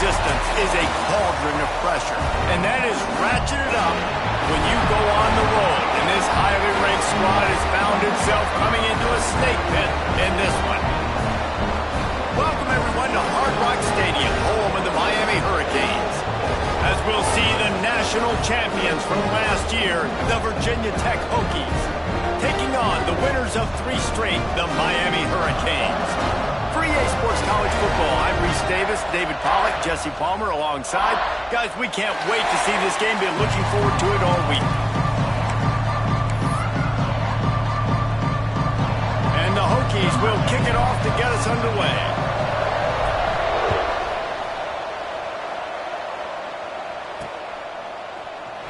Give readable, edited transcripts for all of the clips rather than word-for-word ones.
resistance is a cauldron of pressure, and that is ratcheted up when you go on the road. And this highly ranked squad has found itself coming into a snake pit in this one. Welcome, everyone, to Hard Rock Stadium, home of the Miami Hurricanes, as we'll see the national champions from last year, the Virginia Tech Hokies, taking on the winners of 3 straight, the Miami Hurricanes. For EA Sports College Football, I'm Reese Davis, David Pollack, Jesse Palmer alongside. Guys, we can't wait to see this game. Been looking forward to it all week. And the Hokies will kick it off to get us underway.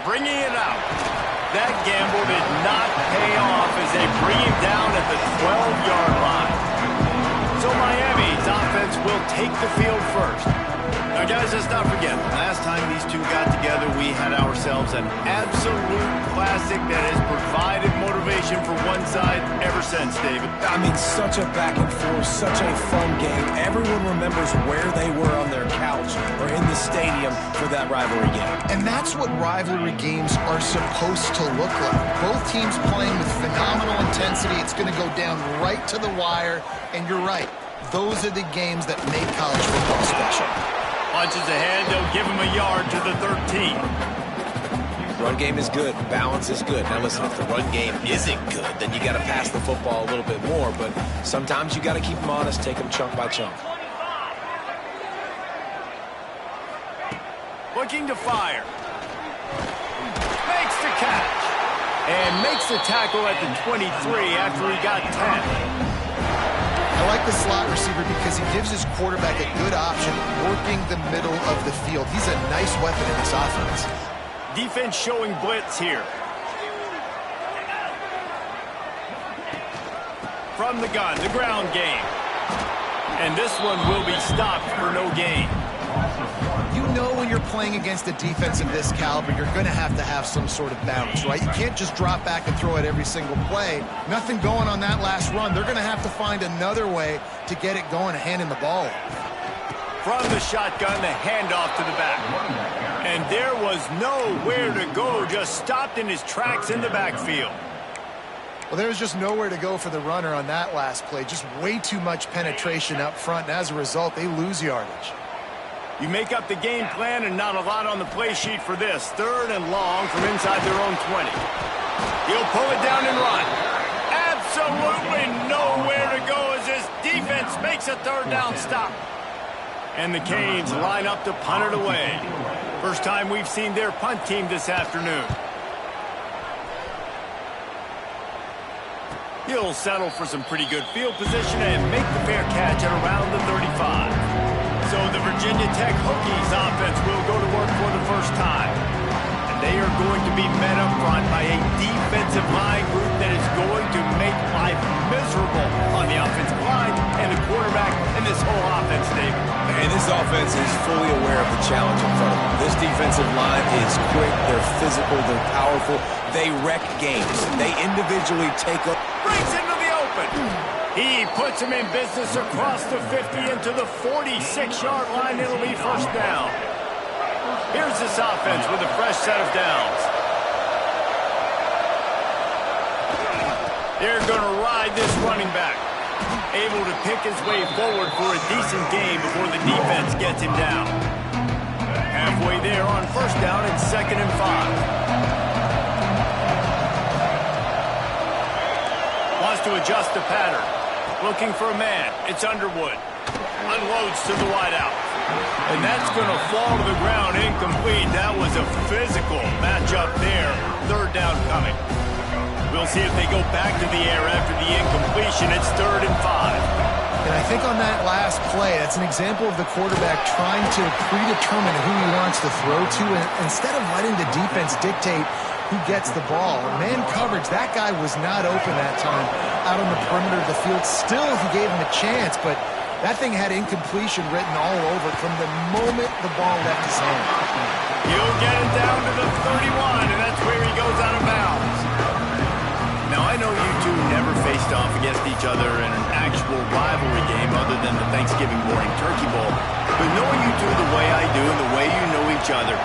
Bringing it out. That gamble did not pay off as they bring him down at the 12-yard line. So Miami's offense will take the field first. Now, guys, let's not forget, last time these two got together, we had ourselves an absolute classic that has provided motivation for one side ever since, David. I mean, such a back and forth, such a fun game. Everyone remembers where they were on their couch or in the stadium for that rivalry game. And that's what rivalry games are supposed to look like. Both teams playing with phenomenal intensity. It's going to go down right to the wire. And you're right, those are the games that make college football special. Punches ahead, they'll give him a yard to the 13. Run game is good, balance is good. Now listen, if the run game isn't good, then you got to pass the football a little bit more, but sometimes you got to keep them honest, take them chunk by chunk. Looking to fire. Makes the catch. And makes the tackle at the 23 after he got 10. I like the slot receiver because he gives his quarterback a good option working the middle of the field. He's a nice weapon in this offense. Defense showing blitz here. From the gun, the ground game. And this one will be stopped for no gain. You know when you're playing against a defense of this caliber, you're going to have some sort of balance, right? You can't just drop back and throw it every single play. Nothing going on that last run. They're going to have to find another way to get it going and handing the ball. From the shotgun, the handoff to the back. And there was nowhere to go, just stopped in his tracks in the backfield. Well, there was just nowhere to go for the runner on that last play. Just way too much penetration up front, and as a result, they lose yardage. You make up the game plan and not a lot on the play sheet for this. 3rd and long from inside their own 20. He'll pull it down and run. Absolutely nowhere to go as this defense makes a 3rd down stop. And the Canes line up to punt it away. First time we've seen their punt team this afternoon. He'll settle for some pretty good field position and make the fair catch at around the 35. So the Virginia Tech Hokies offense will go to work for the first time. And they are going to be met up front by a defensive line group that is going to make life miserable on the offensive line and the quarterback and this whole offense, David. And this offense is fully aware of the challenge in front of them. This defensive line is quick, they're physical, they're powerful, they wreck games. They individually take up. Breaks into the open. He puts him in business across the 50 into the 46-yard line. It'll be first down. Here's this offense with a fresh set of downs. They're going to ride this running back. Able to pick his way forward for a decent gain before the defense gets him down. Halfway there on first down and 2nd and 5. Wants to adjust the pattern. Looking for a man. It's Underwood. Unloads to the wideout. And that's going to fall to the ground incomplete. That was a physical matchup there. 3rd down coming. We'll see if they go back to the air after the incompletion. It's 3rd and 5. And I think on that last play, that's an example of the quarterback trying to predetermine who he wants to throw to, and instead of letting the defense dictate who gets the ball. Man coverage, that guy was not open that time out on the perimeter of the field. Still, he gave him a chance, but that thing had incompletion written all over it from the moment the ball left his hand. He'll get it down to the 31, and that's where he goes out of bounds. Now, I know you two never faced off against each other in an actual rivalry game other than the Thanksgiving morning turkey bowl. But knowing you two the way I do and the way you know each other.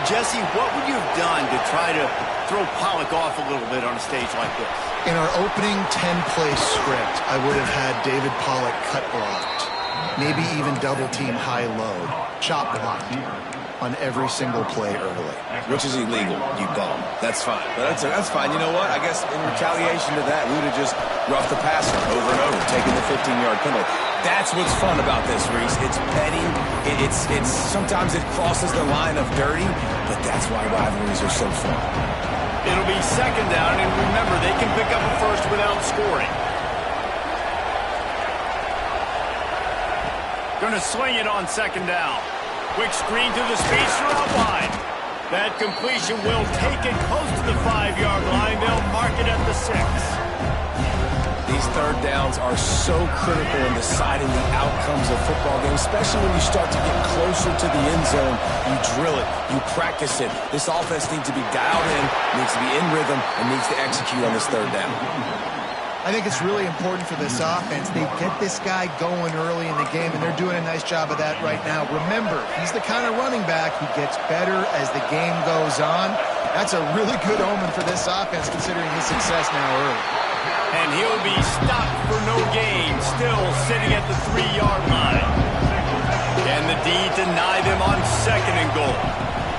Jesse, what would you have done to try to throw Pollack off a little bit on a stage like this? In our opening 10-play script, I would have had David Pollack cut blocked, maybe even double-team high-low, chop blocked on every single play early. Which is illegal, you bum. That's fine. But that's fine. You know what? I guess in retaliation to that, we would have just roughed the passer over and over, taking the 15-yard penalty. That's what's fun about this, Reese. It's petty. It's sometimes it crosses the line of dirty, but that's why rivalries are so fun. It'll be second down, and remember, they can pick up a first without scoring. Going to swing it on second down. Quick screen to the speedster out wide. That completion will take it close to the 5-yard line. They'll mark it at the 6. These third downs are so critical in deciding the outcomes of football games, especially when you start to get closer to the end zone. You drill it, you practice it. This offense needs to be dialed in, needs to be in rhythm, and needs to execute on this third down. I think it's really important for this offense. They get this guy going early in the game, and they're doing a nice job of that right now. Remember, he's the kind of running back who gets better as the game goes on. That's a really good omen for this offense, considering his success now early. And he'll be stopped for no gain, still sitting at the 3-yard line. Can the D deny them on second and goal?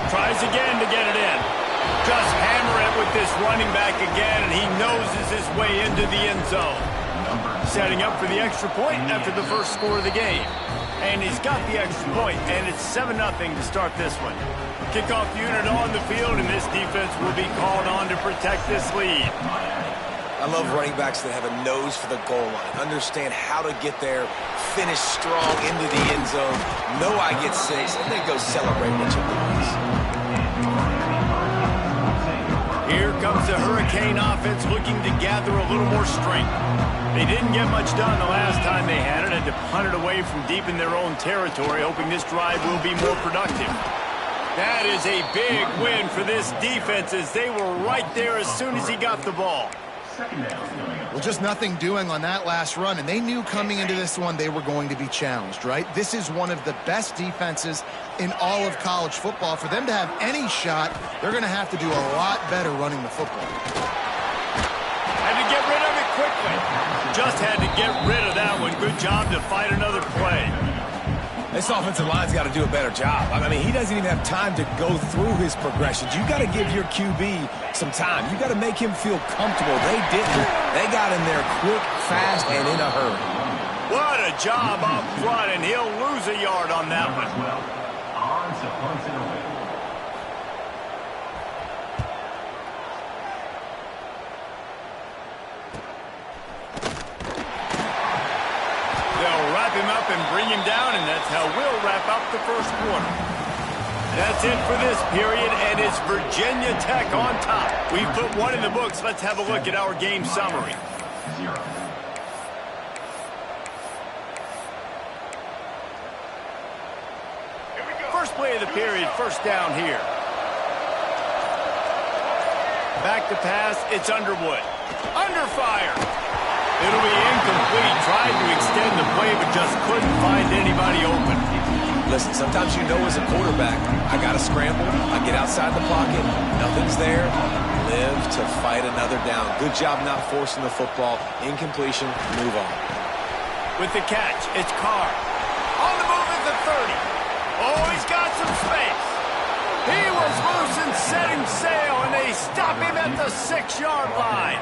Tries again to get it in. Just hammer it with this running back again, and he noses his way into the end zone. Setting up for the extra point after the first score of the game. And he's got the extra point, and it's 7-0 to start this one. Kickoff unit on the field, and this defense will be called on to protect this lead. I love running backs that have a nose for the goal line, understand how to get there, finish strong into the end zone, know I get 6, and then go celebrate with your boys. Here comes the Hurricane offense looking to gather a little more strength. They didn't get much done the last time they had it, and to punt it away from deep in their own territory, hoping this drive will be more productive. That is a big win for this defense, as they were right there as soon as he got the ball. Well, just nothing doing on that last run, and they knew coming into this one they were going to be challenged, right? This is one of the best defenses in all of college football. For them to have any shot, they're going to have to do a lot better running the football. Had to get rid of it quickly. Just had to get rid of that one. Good job to fight another play. This offensive line's got to do a better job. I mean, he doesn't even have time to go through his progressions. You got to give your QB some time. You got to make him feel comfortable. They didn't. They got in there quick, fast, and in a hurry. What a job up front, and he'll lose a yard on that one. They'll wrap him up and bring him down, and that's how we'll wrap up the first quarter. That's it for this period, and it's Virginia Tech on top. We've put one in the books. Let's have a look at our game summary. First play of the period, first down here. Back to pass, it's Underwood. Under fire. It'll be incomplete. Tried to extend the play, but just couldn't find anybody open. Listen, sometimes you know as a quarterback, I got to scramble, I get outside the pocket, nothing's there, live to fight another down. Good job not forcing the football. Incompletion, move on. With the catch, it's Carr. On the move at the 30. Oh, he's got some space. He was loose and setting sail, and they stop him at the 6-yard line.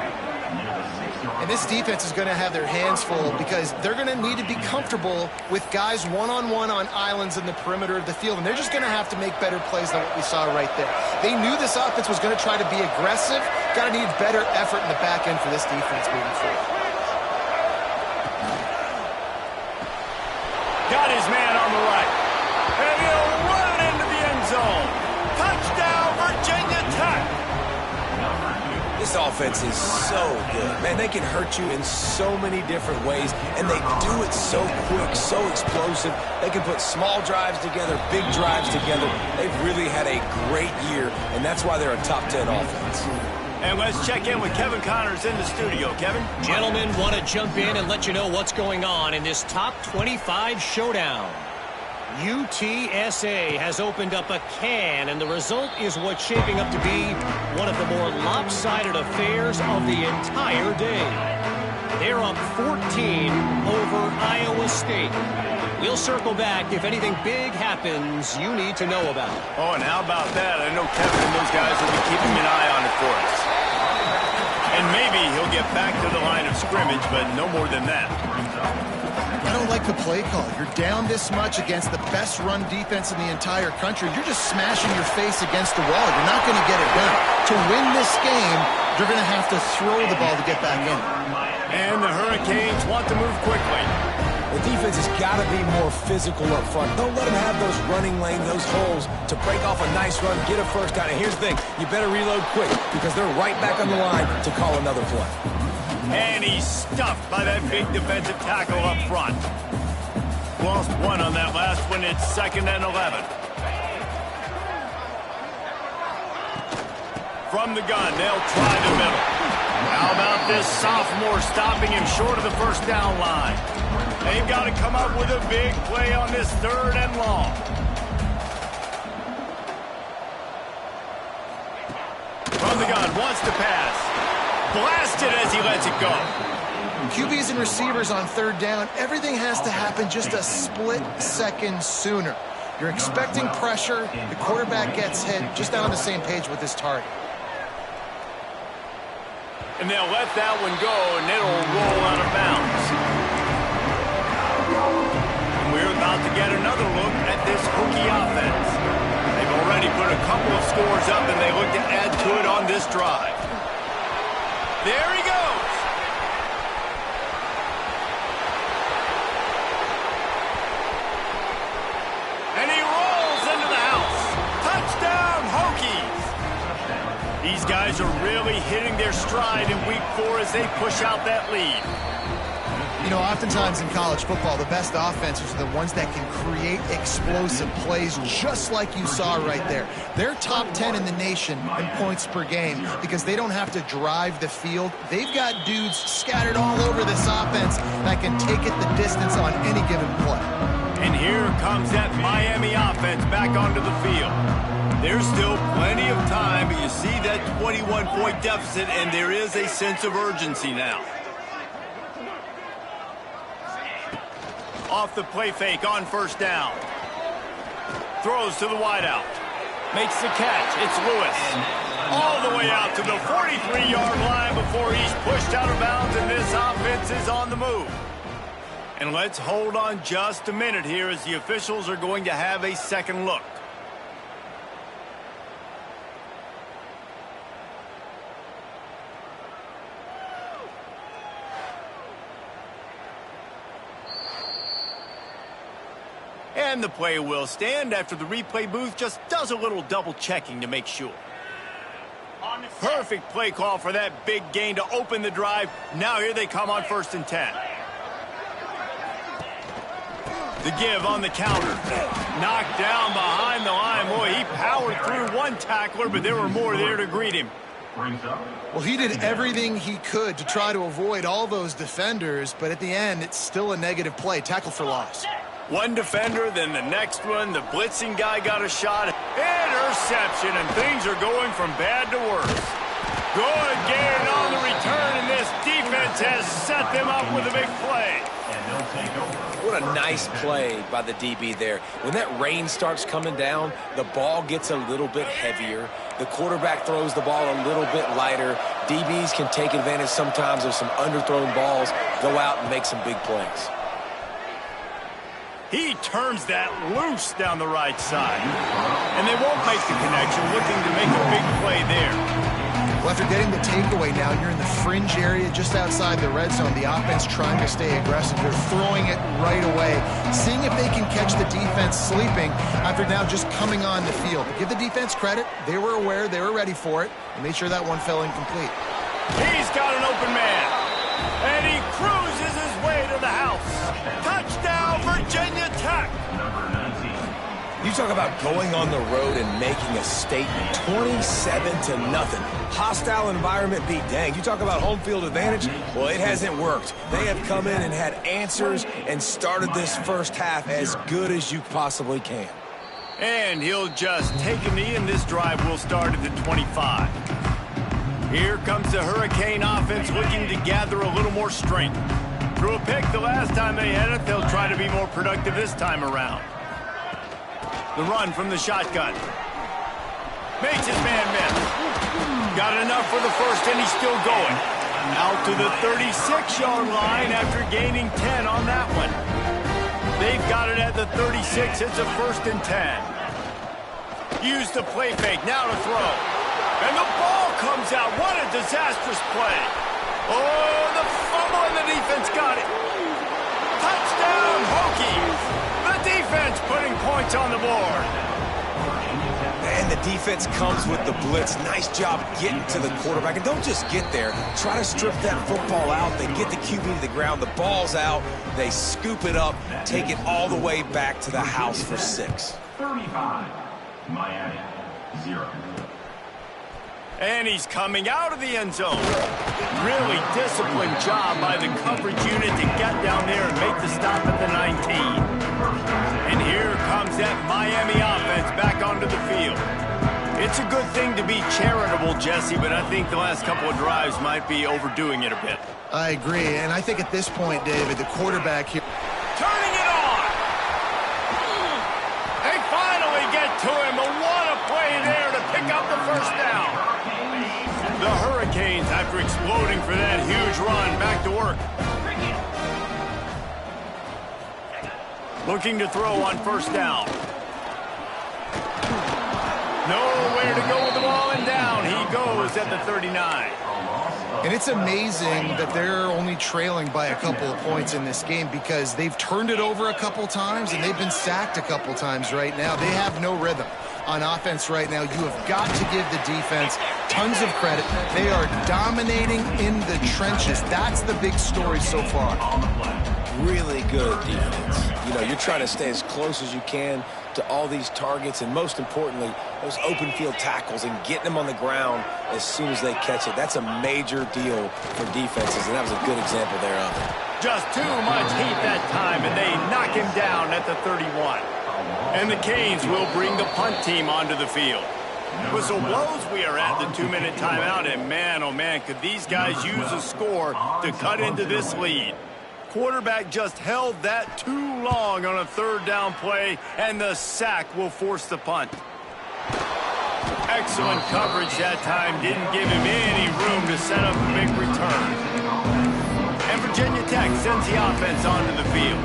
And this defense is going to have their hands full because they're going to need to be comfortable with guys one-on-one on islands in the perimeter of the field, and they're just going to have to make better plays than what we saw right there. They knew this offense was going to try to be aggressive. Got to need better effort in the back end for this defense moving forward. Got his man on the right, and he'll run into the end zone. Touchdown, Virginia Tech. This offense is so good. Man, they can hurt you in so many different ways, and they do it so quick, so explosive. They can put small drives together, big drives together. They've really had a great year, and that's why they're a top 10 offense. And let's check in with Kevin Connors in the studio. Kevin? Gentlemen, want to jump in and let you know what's going on in this top 25 showdown. UTSA has opened up a can, and the result is what's shaping up to be one of the more lopsided affairs of the entire day. They're up 14 over Iowa State. We'll circle back if anything big happens you need to know about. Oh, and how about that? I know Kevin and those guys will be keeping an eye on it for us. And maybe he'll get back to the line of scrimmage, but no more than that. I don't like the play call. You're down this much against the best run defense in the entire country. You're just smashing your face against the wall. You're not going to get it done. To win this game, you're going to have to throw the ball to get back in. And the Hurricanes want to move quickly. The defense has got to be more physical up front. Don't let them have those running lanes, those holes to break off a nice run, get a first down. And here's the thing, you better reload quick because they're right back on the line to call another play. And he's stuffed by that big defensive tackle up front. Lost one on that last one. It's 2nd and 11. From the gun, they'll try the middle. How about this sophomore stopping him short of the first down line? They've got to come up with a big play on this 3rd and long. From the gun, wants to pass. Blasted as he lets it go. QBs and receivers on 3rd down, everything has to happen just a split second sooner. You're expecting pressure, the quarterback gets hit, just not on the same page with his target. And they'll let that one go, and it'll roll out of bounds. And we're about to get another look at this Hokie offense. They've already put a couple of scores up, and they look to add to it on this drive. There he goes. And he rolls into the house. Touchdown, Hokies. These guys are really hitting their stride in week 4 as they push out that lead. You know, oftentimes in college football, the best offenses are the ones that can create explosive plays just like you saw right there. They're top 10 in the nation in points per game because they don't have to drive the field. They've got dudes scattered all over this offense that can take it the distance on any given play. And here comes that Miami offense back onto the field. There's still plenty of time, but you see that 21-point deficit, and there is a sense of urgency now. Off the play fake on 1st down. Throws to the wideout. Makes the catch. It's Lewis. All the way out to the 43-yard line before he's pushed out of bounds, and this offense is on the move. And let's hold on just a minute here as the officials are going to have a second look. And the play will stand after the replay booth just does a little double checking to make sure. Perfect play call for that big gain to open the drive. Now here they come on 1st and 10. The give on the counter. Knocked down behind the line. Boy, he powered through one tackler, but there were more there to greet him. Well, he did everything he could to try to avoid all those defenders, but at the end, it's still a negative play. Tackle for loss. One defender, then the next one. The blitzing guy got a shot. Interception, and things are going from bad to worse. Good gain on the return, and this defense has set them up with a big play. What a nice play by the DB there. When that rain starts coming down, the ball gets a little bit heavier. The quarterback throws the ball a little bit lighter. DBs can take advantage sometimes of some underthrown balls, go out and make some big plays. He turns that loose down the right side. And they won't make the connection, looking to make a big play there. Well, after getting the takeaway now, you're in the fringe area just outside the red zone. The offense trying to stay aggressive. They're throwing it right away, seeing if they can catch the defense sleeping after now just coming on the field. But give the defense credit. They were aware. They were ready for it. And made sure that one fell incomplete. He's got an open man. And he cruises his way to the house. Touchdown, Virginia Tech. You talk about going on the road and making a statement. 27-0. Hostile environment be danged. You talk about home field advantage. Well, it hasn't worked. They have come in and had answers and started this first half as good as you possibly can. And he'll just take a knee, and this drive will start at the 25. Here comes the Hurricane offense looking to gather a little more strength. Threw a pick the last time they had it. They'll try to be more productive this time around. The run from the shotgun. Makes his man miss. Got enough for the first, and he's still going. Out to the 36-yard line after gaining 10 on that one. They've got it at the 36. It's a 1st and 10. Use the play fake. Now to throw. And the ball comes out. What a disastrous play. Oh, the fumble, and the defense got it. Touchdown, Hokies. The defense putting points on the board. And the defense comes with the blitz. Nice job getting to the quarterback. And don't just get there. Try to strip that football out. They get the QB to the ground. The ball's out. They scoop it up, take it all the way back to the house for 6. 35, Miami, 0. And he's coming out of the end zone. Really disciplined job by the coverage unit to get down there and make the stop at the 19. And here comes that Miami offense back onto the field. It's a good thing to be charitable, Jesse, but I think the last couple of drives might be overdoing it a bit. I agree, and I think at this point, David, the quarterback here... Turning it on! They finally get to him. What a play there to pick up the first down. The Hurricanes, after exploding for that huge run, back to work. Looking to throw on 1st down. Nowhere to go with the ball, and down he goes at the 39. And it's amazing that they're only trailing by a couple of points in this game because they've turned it over a couple times and they've been sacked a couple times right now. They have no rhythm on offense right now. You have got to give the defense tons of credit. They are dominating in the trenches. That's the big story so far. Really good defense. You know, you're trying to stay as close as you can to all these targets, and most importantly, those open field tackles and getting them on the ground as soon as they catch it. That's a major deal for defenses, and that was a good example there of it. Just too much heat that time, and they knock him down at the 31. And the Canes will bring the punt team onto the field. Whistle blows, we are at the 2-minute timeout, and man, oh man, could these guys use a score to cut into this lead. Quarterback just held that too long on a 3rd down play, and the sack will force the punt. Excellent coverage that time. Didn't give him any room to set up a big return. And Virginia Tech sends the offense onto the field.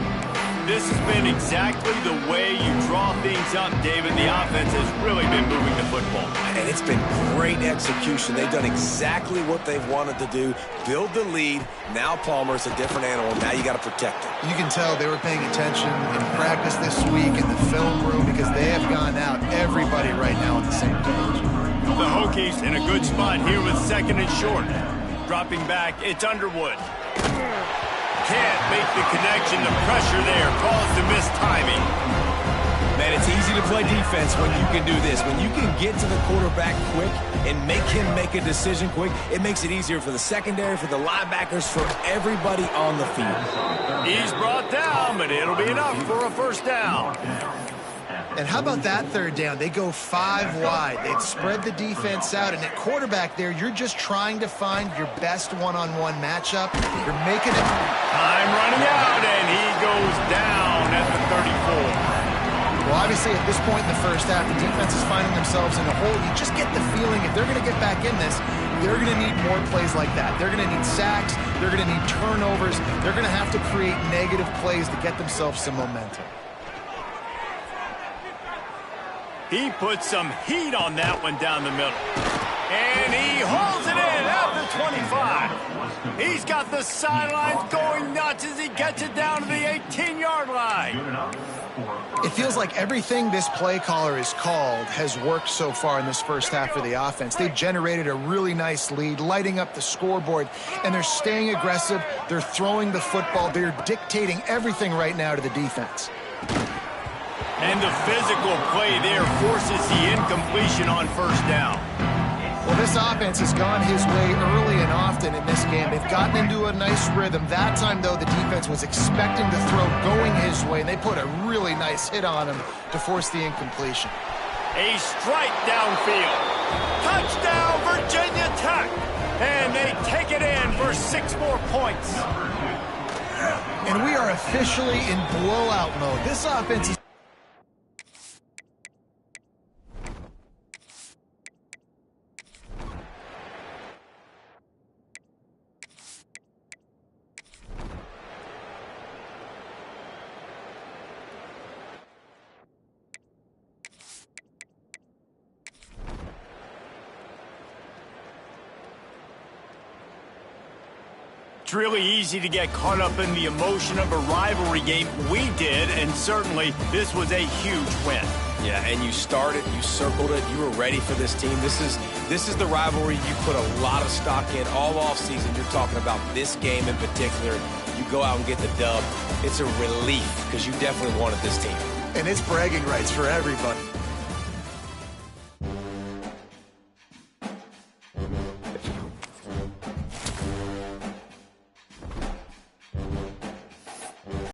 This has been exactly the way you draw things up, David. The offense has really been moving the football. And it's been great execution. They've done exactly what they've wanted to do. Build the lead. Now Palmer's a different animal. Now you got to protect him. You can tell they were paying attention in practice this week in the film room because they have gone out, everybody right now on the same page. The Hokies in a good spot here with 2nd and short. Dropping back, it's Underwood. Can't make the connection. The pressure there caused the missed timing. Man, it's easy to play defense when you can do this. When you can get to the quarterback quick and make him make a decision quick, it makes it easier for the secondary, for the linebackers, for everybody on the field. He's brought down, but it'll be enough for a 1st down. And how about that 3rd down? They go 5 wide. They've spread the defense out. And at quarterback there, you're just trying to find your best one-on-one matchup. You're making it. Time running out, and he goes down at the 34. Well, obviously, at this point in the first half, the defense is finding themselves in a hole. You just get the feeling if they're going to get back in this, they're going to need more plays like that. They're going to need sacks. They're going to need turnovers. They're going to have to create negative plays to get themselves some momentum. He puts some heat on that one down the middle. And he holds it in at the 25. He's got the sidelines going nuts as he gets it down to the 18-yard line. It feels like everything this play caller has called has worked so far in this first half for the offense. They've generated a really nice lead, lighting up the scoreboard, and they're staying aggressive. They're throwing the football. They're dictating everything right now to the defense. And the physical play there forces the incompletion on first down. Well, this offense has gone his way early and often in this game. They've gotten into a nice rhythm. That time, though, the defense was expecting the throw going his way, and they put a really nice hit on him to force the incompletion. A strike downfield. Touchdown, Virginia Tech. And they take it in for 6 more points. And we are officially in blowout mode. This offense is... It's really easy to get caught up in the emotion of a rivalry game. We did, and certainly this was a huge win. Yeah, and you started, you circled it, you were ready for this team. This is the rivalry you put a lot of stock in all offseason. You're talking about this game in particular. You go out and get the dub. It's a relief because you definitely wanted this team. And it's bragging rights for everybody.